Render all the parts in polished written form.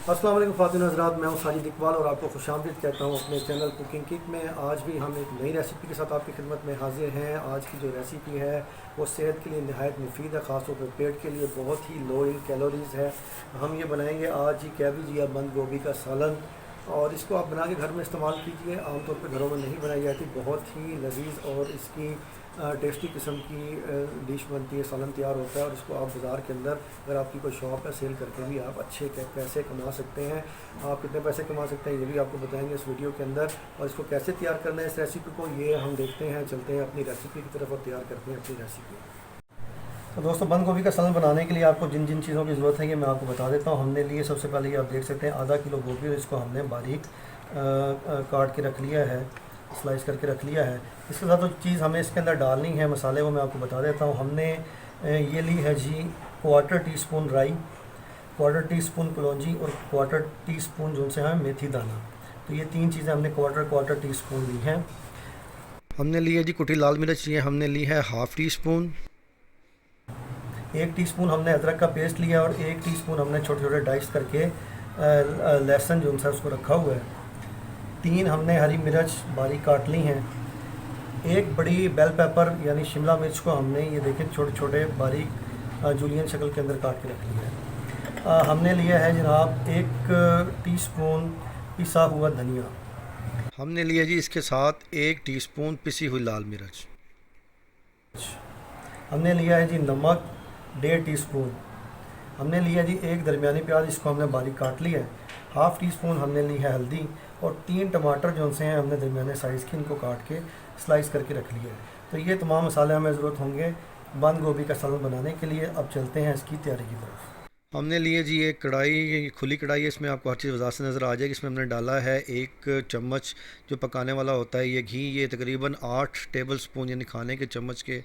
अस्सलाम वालेकुम ख़वातीन हज़रात, मैं हूं साजिद इकबाल और आपको खुशामदीद कहता हूं अपने चैनल कुकिंग किक में। आज भी हम एक नई रेसिपी के साथ आपकी खिदमत में हाजिर हैं। आज की जो रेसिपी है वो सेहत के लिए नहायत मुफीद है, ख़ासतौर पर पेट के लिए बहुत ही लो इन कैलोरीज़ है। हम ये बनाएंगे आज ही कैबेज या बंद गोभी का सालन, और इसको आप बना के घर में इस्तेमाल कीजिए। आमतौर पर घरों में नहीं बनाई जाती, बहुत ही लजीज और इसकी टेस्टी किस्म की डिश बनती है, सालन तैयार होता है। और इसको आप बाज़ार के अंदर अगर आपकी कोई शॉप है, सेल करके भी आप अच्छे पैसे कमा सकते हैं। आप कितने पैसे कमा सकते हैं ये भी आपको बताएंगे इस वीडियो के अंदर। और इसको कैसे तैयार करना है इस रेसिपी को, ये हम देखते हैं। चलते हैं अपनी रेसिपी की तरफ और तैयार करते हैं अपनी रेसिपी। तो दोस्तों, बंद गोभी का सालन बनाने के लिए आपको जिन जिन चीज़ों की ज़रूरत है ये मैं आपको बता देता हूँ। हमने लिए, सबसे पहले ये आप देख सकते हैं, आधा किलो गोभी, और इसको हमने बारीक काट के रख लिया है, स्लाइस करके रख लिया है। इसके साथ जो चीज़ हमें इसके अंदर डालनी है मसाले, वो मैं आपको बता देता हूँ। हमने ये ली है जी क्वार्टर टी स्पून राई, क्वार्टर टी स्पून कलौंजी और क्वार्टर टी स्पून जो से हमें मेथी दाना। तो ये तीन चीज़ें हमने क्वार्टर क्वार्टर टी स्पून ली हैं। हमने ली है जी कुटी लाल मिर्च, ये हमने ली है हाफ़ टी स्पून। 1 टीस्पून हमने अदरक का पेस्ट लिया और 1 टीस्पून हमने छोटे छोटे डाइस करके लहसुन जो सा उसको रखा हुआ है। 3 हमने हरी मिर्च बारीक काट ली हैं। 1 बड़ी बेल पेपर यानी शिमला मिर्च को हमने, ये देखें, छोटे छोटे बारीक जूलियन शक्ल के अंदर काट के रख लिया है। हमने लिया है जनाब 1 टीस्पून पिसा हुआ धनिया। हमने लिया जी इसके साथ 1 टीस्पून पिसी हुई लाल मिर्च। हमने लिया है जी नमक 1.5 टीस्पून। हमने लिया जी एक दरमियानी प्याज, इसको हमने बारीक काट लिया है। हाफ़ टी स्पून हमने ली है हल्दी, और 3 टमाटर जो से हैं हमने दरमियाने साइज़ के, इनको काट के स्लाइस करके रख लिया है। तो ये तमाम मसाले हमें ज़रूरत होंगे बंद गोभी का सालन बनाने के लिए। अब चलते हैं इसकी तैयारी की तरफ। हमने लिए जी एक कढ़ाई, खुली कढ़ाई है, इसमें आपको हर चीज़ वज़ाहत से नज़र आ जाएगी। इसमें हमने डाला है 1 चम्मच जो पकाने वाला होता है ये घी। ये तकरीबन 8 टेबल स्पून यानी खाने के चम्मच के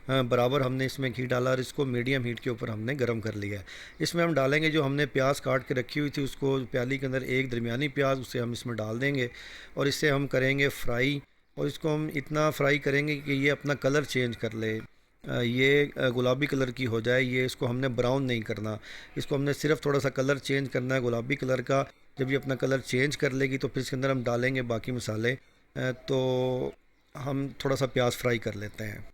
बराबर हमने इसमें घी डाला, और इसको मीडियम हीट के ऊपर हमने गर्म कर लिया है। इसमें हम डालेंगे जो हमने प्याज काट के रखी हुई थी, उसको प्याली के अंदर एक दरमियानी प्याज, उसे हम इसमें डाल देंगे और इसे हम करेंगे फ्राई। और इसको हम इतना फ्राई करेंगे कि ये अपना कलर चेंज कर ले, ये गुलाबी कलर की हो जाए। ये इसको हमने ब्राउन नहीं करना, इसको हमने सिर्फ थोड़ा सा कलर चेंज करना है गुलाबी कलर का। जब ये अपना कलर चेंज कर लेगी तो फिर इसके अंदर हम डालेंगे बाकी मसाले। तो हम थोड़ा सा प्याज फ्राई कर लेते हैं।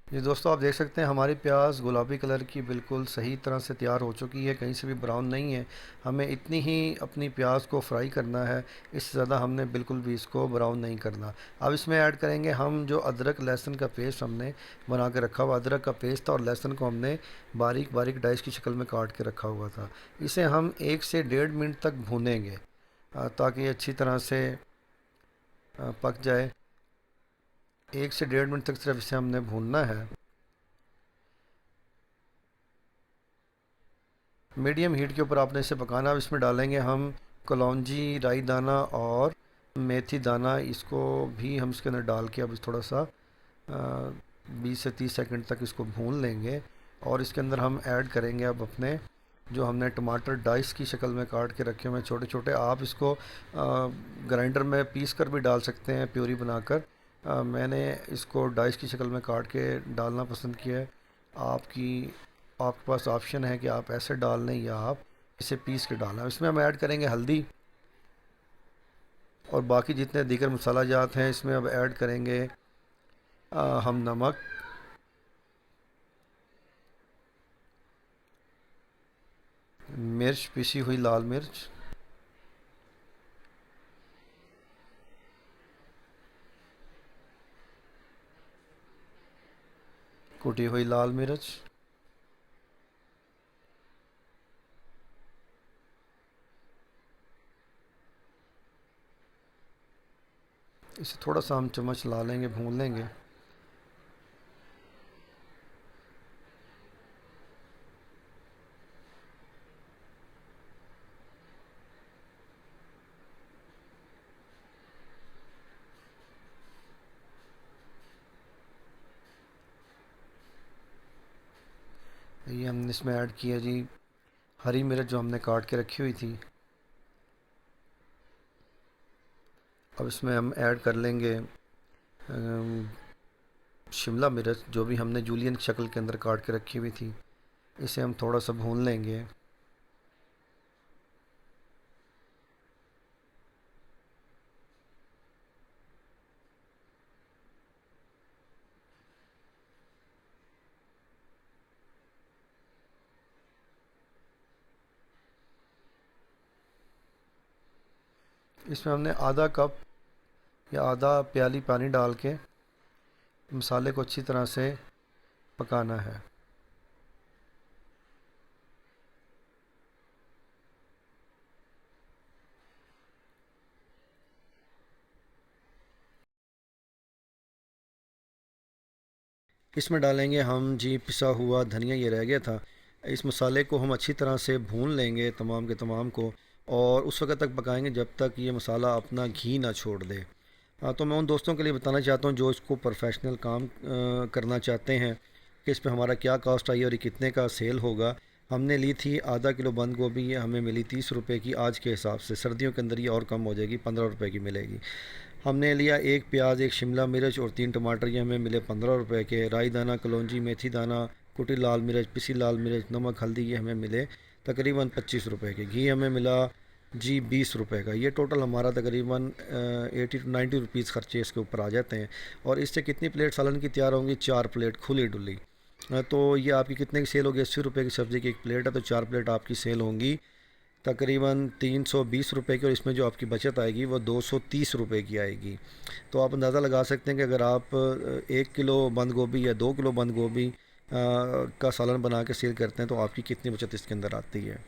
ये दोस्तों, आप देख सकते हैं हमारी प्याज गुलाबी कलर की बिल्कुल सही तरह से तैयार हो चुकी है, कहीं से भी ब्राउन नहीं है। हमें इतनी ही अपनी प्याज को फ्राई करना है, इससे ज़्यादा हमने बिल्कुल भी इसको ब्राउन नहीं करना। अब इसमें ऐड करेंगे हम जो अदरक लहसुन का पेस्ट हमने बना के रखा हुआ, अदरक का पेस्ट था और लहसुन को हमने बारीक बारीक डाइस की शक्ल में काट के रखा हुआ था। इसे हम 1 से 1.5 मिनट तक भूनेंगे ताकि अच्छी तरह से पक जाए। 1 से 1.5 मिनट तक सिर्फ इसे हमने भूनना है। मीडियम हीट के ऊपर आपने इसे पकाना। अब इसमें डालेंगे हम कलौंजी, राई दाना और मेथी दाना। इसको भी हम इसके अंदर डाल के अब थोड़ा सा 20 से 30 सेकंड तक इसको भून लेंगे। और इसके अंदर हम ऐड करेंगे अब अपने जो हमने टमाटर डाइस की शक्ल में काट के रखे हुए हैं छोटे छोटे। आप इसको ग्राइंडर में पीस कर भी डाल सकते हैं, प्यूरी बनाकर। मैंने इसको डाइस की शक्ल में काट के डालना पसंद किया है। आपके पास ऑप्शन है कि आप ऐसे डाल लें या आप इसे पीस के डालें। इसमें हम ऐड करेंगे हल्दी और बाकी जितने दीगर मसाला जात हैं। इसमें अब ऐड करेंगे हम नमक, मिर्च, पिसी हुई लाल मिर्च, कुटी हुई लाल मिर्च, इसे थोड़ा सा हम चम्मच ला लेंगे, भून लेंगे। ये हमने इसमें ऐड किया जी हरी मिर्च जो हमने काट के रखी हुई थी। अब इसमें हम ऐड कर लेंगे शिमला मिर्च जो भी हमने जूलियन शक्ल के अंदर काट के रखी हुई थी। इसे हम थोड़ा सा भून लेंगे। इसमें हमने आधा कप या आधा प्याली पानी डाल के मसाले को अच्छी तरह से पकाना है। इसमें डालेंगे हम जी पिसा हुआ धनिया, ये रह गया था। इस मसाले को हम अच्छी तरह से भून लेंगे तमाम के तमाम को, और उस वक्त तक पकाएंगे जब तक ये मसाला अपना घी ना छोड़ दे। हाँ, तो मैं उन दोस्तों के लिए बताना चाहता हूँ जो इसको प्रोफेशनल काम करना चाहते हैं कि इस पे हमारा क्या कॉस्ट आई और ये कितने का सेल होगा। हमने ली थी आधा किलो बंद गोभी, ये हमें मिली 30 रुपये की। आज के हिसाब से सर्दियों के अंदर ये और कम हो जाएगी, 15 रुपये की मिलेगी। हमने लिया एक प्याज, एक शिमला मिर्च और 3 टमाटर, ये हमें मिले 15 रुपये के। राई दाना, कलौंजी, मेथी दाना, कुटी लाल मिर्च, पिसी लाल मिर्च, नमक, हल्दी, ये हमें मिले तकरीबन 25 रुपये के। घी हमें मिला जी 20 रुपये का। ये टोटल हमारा तकरीबन 80 to 90 रुपीज़ खर्चे इसके ऊपर आ जाते हैं। और इससे कितनी प्लेट सालन की तैयार होंगी? 4 प्लेट खुली डुली। तो ये आपकी कितने की सेल होगी? 80 रुपये की सब्ज़ी की एक प्लेट है, तो 4 प्लेट आपकी सेल होंगी तकरीबन 320 रुपये की। और इसमें जो आपकी बचत आएगी वो 230 रुपये की आएगी। तो आप अंदाज़ा लगा सकते हैं कि अगर आप 1 किलो बंद गोभी या 2 किलो बंद गोभी का सालन बना के सेल करते हैं तो आपकी कितनी बचत इसके अंदर आती है।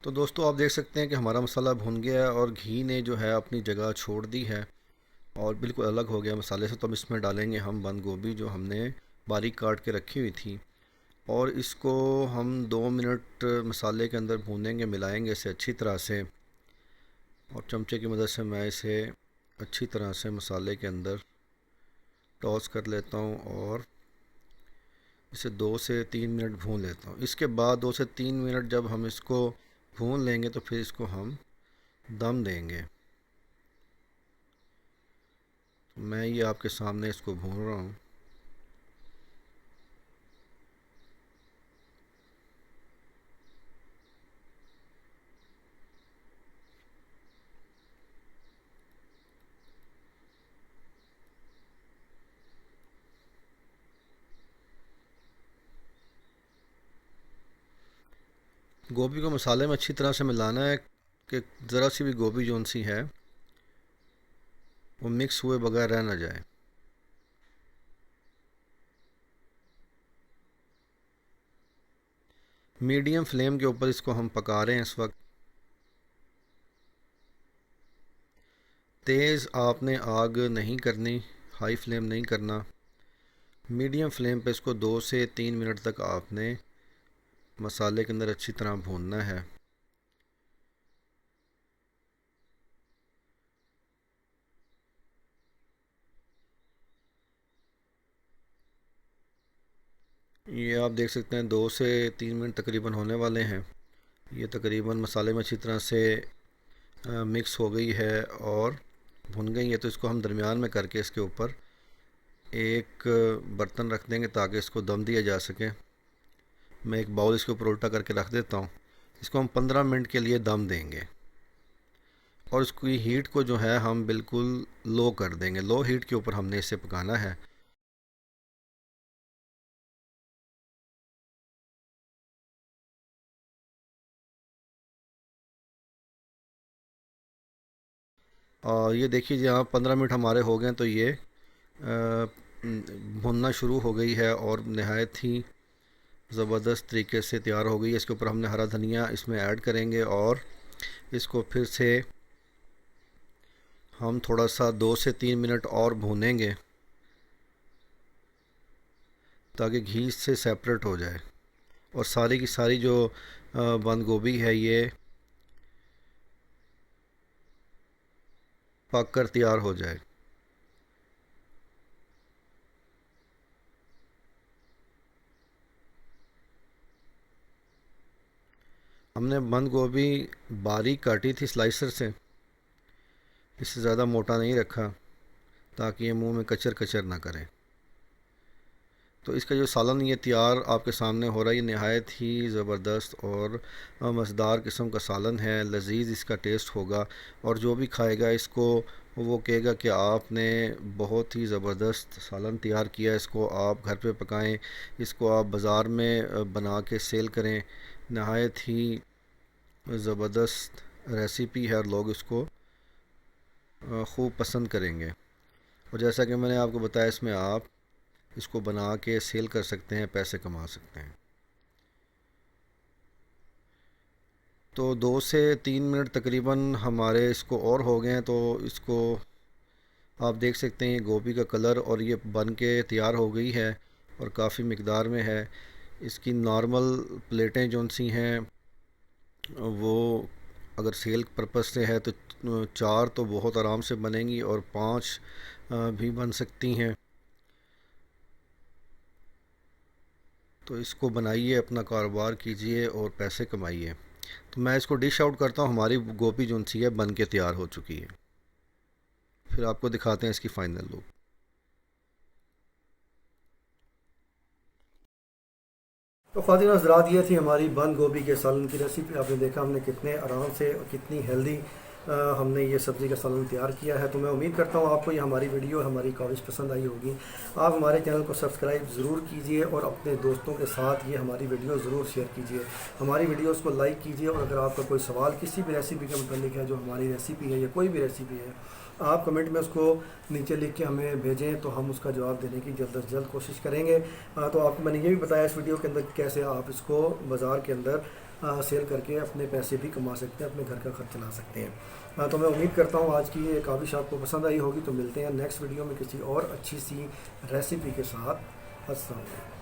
तो दोस्तों, आप देख सकते हैं कि हमारा मसाला भुन गया है और घी ने जो है अपनी जगह छोड़ दी है और बिल्कुल अलग हो गया मसाले से। तो अब इसमें डालेंगे हम बंद गोभी जो हमने बारीक काट के रखी हुई थी, और इसको हम 2 मिनट मसाले के अंदर भूनेंगे, मिलाएंगे इसे अच्छी तरह से। और चमचे की मदद से मैं इसे अच्छी तरह से मसाले के अंदर टॉस कर लेता हूँ और इसे 2 से 3 मिनट भून लेता हूँ। इसके बाद 2 से 3 मिनट जब हम इसको भून लेंगे तो फिर इसको हम दम देंगे। मैं ये आपके सामने इसको भून रहा हूँ। गोभी को मसाले में अच्छी तरह से मिलाना है कि ज़रा सी भी गोभी जौन सी है वो मिक्स हुए बगैर रह ना जाए। मीडियम फ्लेम के ऊपर इसको हम पका रहे हैं इस वक्त। तेज़ आपने आग नहीं करनी, हाई फ्लेम नहीं करना। मीडियम फ्लेम पे इसको 2 से 3 मिनट तक आपने मसाले के अंदर अच्छी तरह भूनना है। ये आप देख सकते हैं 2 से 3 मिनट तकरीबन होने वाले हैं। ये तकरीबन मसाले में अच्छी तरह से मिक्स हो गई है और भुन गई है। तो इसको हम दरमियान में करके इसके ऊपर एक बर्तन रख देंगे ताकि इसको दम दिया जा सके। मैं एक बाउल इसके ऊपर उल्टा करके रख देता हूँ। इसको हम 15 मिनट के लिए दम देंगे और इसकी हीट को जो है हम बिल्कुल लो कर देंगे। लो हीट के ऊपर हमने इसे पकाना है। और ये देखिए यहाँ 15 मिनट हमारे हो गए हैं, तो ये भुनना शुरू हो गई है और नहायत ही ज़बरदस्त तरीके से तैयार हो गई है। इसके ऊपर हमने हरा धनिया इसमें ऐड करेंगे और इसको फिर से हम थोड़ा सा 2 से 3 मिनट और भूनेंगे ताकि घी से सेपरेट हो जाए और सारी की सारी जो बंद गोभी है ये पक कर तैयार हो जाए। हमने बंद गोभी बारीक काटी थी स्लाइसर से, इससे ज़्यादा मोटा नहीं रखा ताकि ये मुंह में कचर कचर ना करें। तो इसका जो सालन ये तैयार आपके सामने हो रहा है, ये नहायत ही ज़बरदस्त और मज़ेदार किस्म का सालन है। लजीज इसका टेस्ट होगा और जो भी खाएगा इसको वो कहेगा कि आपने बहुत ही ज़बरदस्त सालन तैयार किया है। इसको आप घर पे पकाएं, इसको आप बाज़ार में बना के सेल करें। नहायत ही ज़बरदस्त रेसिपी है और लोग इसको खूब पसंद करेंगे। और जैसा कि मैंने आपको बताया, इसमें आप इसको बना के सेल कर सकते हैं, पैसे कमा सकते हैं। तो 2 से 3 मिनट तकरीबन हमारे इसको और हो गए हैं। तो इसको आप देख सकते हैं, ये गोभी का कलर और ये बन के तैयार हो गई है और काफ़ी मकदार में है। इसकी नॉर्मल प्लेटें जो सी हैं वो अगर सेल पर्पज़ से है तो 4 तो बहुत आराम से बनेंगी और 5 भी बन सकती हैं। तो इसको बनाइए, अपना कारोबार कीजिए और पैसे कमाइए। तो मैं इसको डिश आउट करता हूँ। हमारी गोभी जो सी है बन के तैयार हो चुकी है। फिर आपको दिखाते हैं इसकी फ़ाइनल लुक। तो ख़ातिन हज़रात, ये थी हमारी बंद गोभी के सालन की रेसिपी। आपने देखा हमने कितने आराम से और कितनी हेल्दी हमने ये सब्ज़ी का सालन तैयार किया है। तो मैं उम्मीद करता हूँ आपको ये हमारी वीडियो हमारी काविश पसंद आई होगी। आप हमारे चैनल को सब्सक्राइब ज़रूर कीजिए और अपने दोस्तों के साथ ये हमारी वीडियो ज़रूर शेयर कीजिए। हमारी वीडियोज़ को लाइक कीजिए और अगर आपका कोई सवाल किसी भी रेसिपी के मतलब है, जो हमारी रेसिपी है या कोई भी रेसिपी है, आप कमेंट में उसको नीचे लिख के हमें भेजें तो हम उसका जवाब देने की जल्द से जल्द कोशिश करेंगे। तो आपको मैंने ये भी बताया इस वीडियो के अंदर कैसे आप इसको बाज़ार के अंदर सेल करके अपने पैसे भी कमा सकते हैं, अपने घर का खर्च चला सकते हैं। तो मैं उम्मीद करता हूँ आज की ये काविश आपको पसंद आई होगी। तो मिलते हैं नेक्स्ट वीडियो में किसी और अच्छी सी रेसिपी के साथ। अस्सलाम वालेकुम।